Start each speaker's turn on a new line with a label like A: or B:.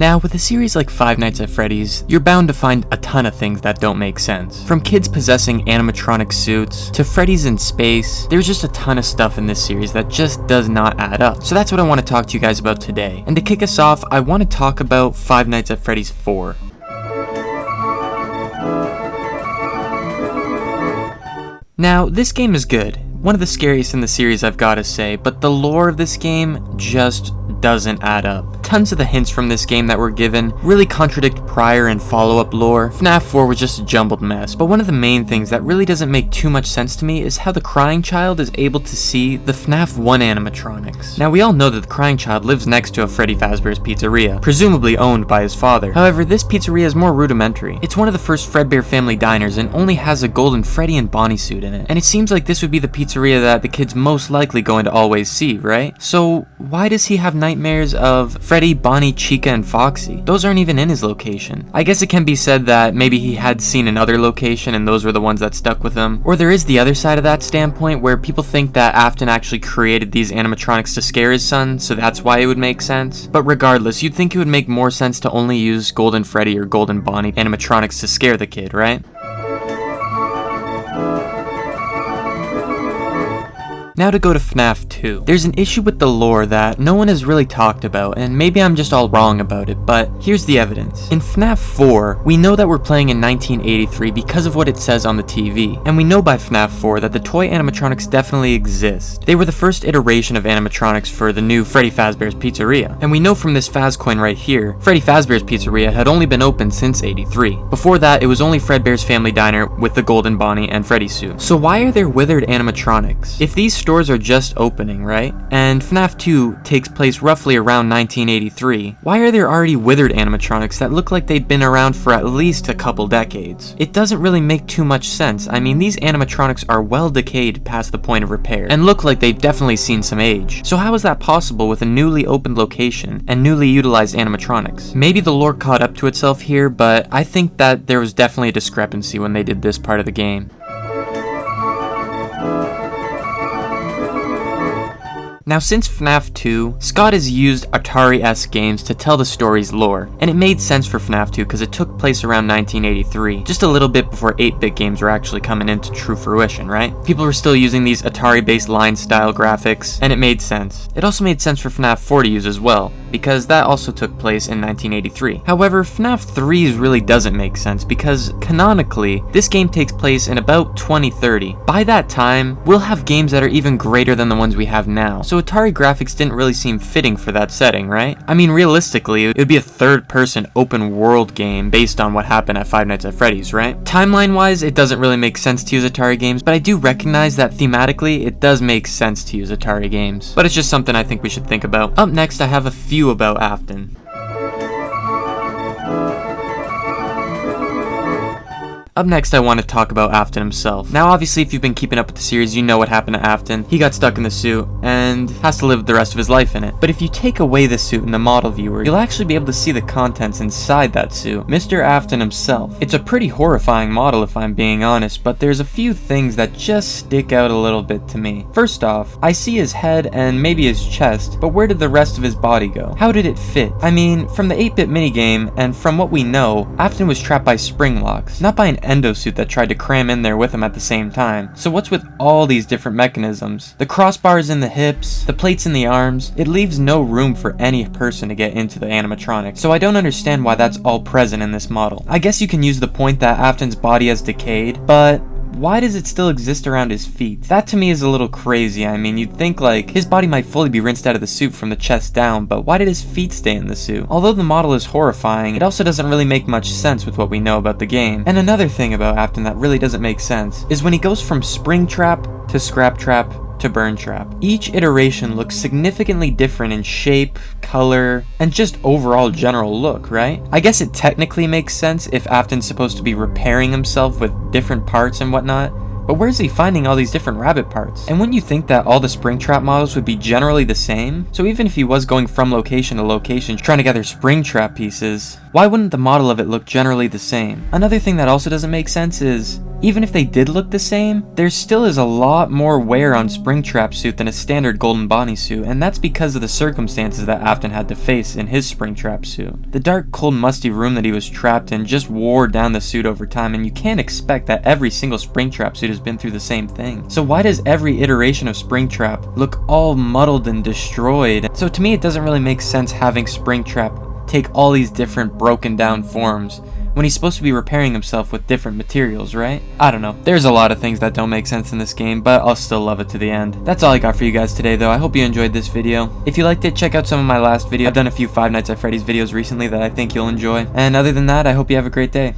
A: Now, with a series like Five Nights at Freddy's, you're bound to find a ton of things that don't make sense. From kids possessing animatronic suits, to Freddy's in space, there's just a ton of stuff in this series that just does not add up. So that's what I want to talk to you guys about today. And to kick us off, I want to talk about Five Nights at Freddy's 4. Now, this game is good. One of the scariest in the series, I've gotta say, but the lore of this game just doesn't add up. Tons of the hints from this game that were given really contradict prior and follow-up lore. Fnaf 4 was just a jumbled mess, but one of the main things that really doesn't make too much sense to me is how the crying child is able to see the Fnaf 1 animatronics. Now, we all know that the crying child lives next to a Freddy Fazbear's Pizzeria, presumably owned by his father. However, this pizzeria is more rudimentary. It's one of the first Fredbear family diners and only has a golden Freddy and Bonnie suit in it. And it seems like this would be the pizzeria that the kid's most likely going to always see, right? So why does he have nightmares of Freddy, Bonnie, Chica, and Foxy? Those aren't even in his location. I guess it can be said that maybe he had seen another location and those were the ones that stuck with him. Or there is the other side of that standpoint where people think that Afton actually created these animatronics to scare his son, so that's why it would make sense. But regardless, you'd think it would make more sense to only use Golden Freddy or Golden Bonnie animatronics to scare the kid, right? Now to go to Fnaf 2. There's an issue with the lore that no one has really talked about, and maybe I'm just all wrong about it, but here's the evidence. In Fnaf 4, we know that we're playing in 1983 because of what it says on the TV, and we know by Fnaf 4 that the toy animatronics definitely exist. They were the first iteration of animatronics for the new Freddy Fazbear's Pizzeria, and we know from this Faz coin right here, Freddy Fazbear's Pizzeria had only been open since '83. Before that, it was only Fredbear's Family Diner with the Golden Bonnie and Freddy suit. So why are there withered animatronics? If these stores are just opening, right? And Fnaf 2 takes place roughly around 1983. Why are there already withered animatronics that look like they'd been around for at least a couple decades? It doesn't really make too much sense. I mean, these animatronics are well decayed past the point of repair and look like they've definitely seen some age. So how is that possible with a newly opened location and newly utilized animatronics? Maybe the lore caught up to itself here, but I think that there was definitely a discrepancy when they did this part of the game. Now, since Fnaf 2, Scott has used Atari-esque games to tell the story's lore, and it made sense for Fnaf 2 because it took place around 1983, just a little bit before 8-bit games were actually coming into true fruition, right? People were still using these Atari-based line-style graphics, and it made sense. It also made sense for Fnaf 4 to use as well, because that also took place in 1983. However, Fnaf 3 really doesn't make sense because, canonically, this game takes place in about 2030. By that time, we'll have games that are even greater than the ones we have now. So Atari graphics didn't really seem fitting for that setting, right? I mean, realistically, it would be a third-person open-world game based on what happened at Five Nights at Freddy's, right? Timeline-wise, it doesn't really make sense to use Atari games, but I do recognize that thematically, it does make sense to use Atari games. But it's just something I think we should think about. Up next, I have a few about Afton. Up next, I want to talk about Afton himself. Now, obviously, if you've been keeping up with the series, you know what happened to Afton. He got stuck in the suit and has to live the rest of his life in it. But if you take away the suit in the model viewer, you'll actually be able to see the contents inside that suit. Mr. Afton himself. It's a pretty horrifying model if I'm being honest, but there's a few things that just stick out a little bit to me. First off, I see his head and maybe his chest, but where did the rest of his body go? How did it fit? I mean, from the 8-bit minigame and from what we know, Afton was trapped by spring locks, not by an endosuit that tried to cram in there with him at the same time. So what's with all these different mechanisms? The crossbars in the hips, the plates in the arms, it leaves no room for any person to get into the animatronic. So I don't understand why that's all present in this model. I guess you can use the point that Afton's body has decayed, but why does it still exist around his feet? That to me is a little crazy. I mean, you'd think like his body might fully be rinsed out of the suit from the chest down, but why did his feet stay in the suit? Although the model is horrifying, it also doesn't really make much sense with what we know about the game. And another thing about Afton that really doesn't make sense is when he goes from Springtrap to Scraptrap to Burntrap. Each iteration looks significantly different in shape, color, and just overall general look, right? I guess it technically makes sense if Afton's supposed to be repairing himself with different parts and whatnot, but where's he finding all these different rabbit parts? And wouldn't you think that all the Springtrap models would be generally the same? So even if he was going from location to location trying to gather Springtrap pieces, why wouldn't the model of it look generally the same? Another thing that also doesn't make sense is, Even if they did look the same, there still is a lot more wear on Springtrap's suit than a standard Golden Bonnie suit, and that's because of the circumstances that Afton had to face in his Springtrap suit. The dark, cold, musty room that he was trapped in just wore down the suit over time, and you can't expect that every single Springtrap suit has been through the same thing. So why does every iteration of Springtrap look all muddled and destroyed? So to me, it doesn't really make sense having Springtrap take all these different broken down forms when he's supposed to be repairing himself with different materials, right? I don't know. There's a lot of things that don't make sense in this game, but I'll still love it to the end. That's all I got for you guys today, though. I hope you enjoyed this video. If you liked it, check out some of my last videos. I've done a few Five Nights at Freddy's videos recently that I think you'll enjoy. And other than that, I hope you have a great day.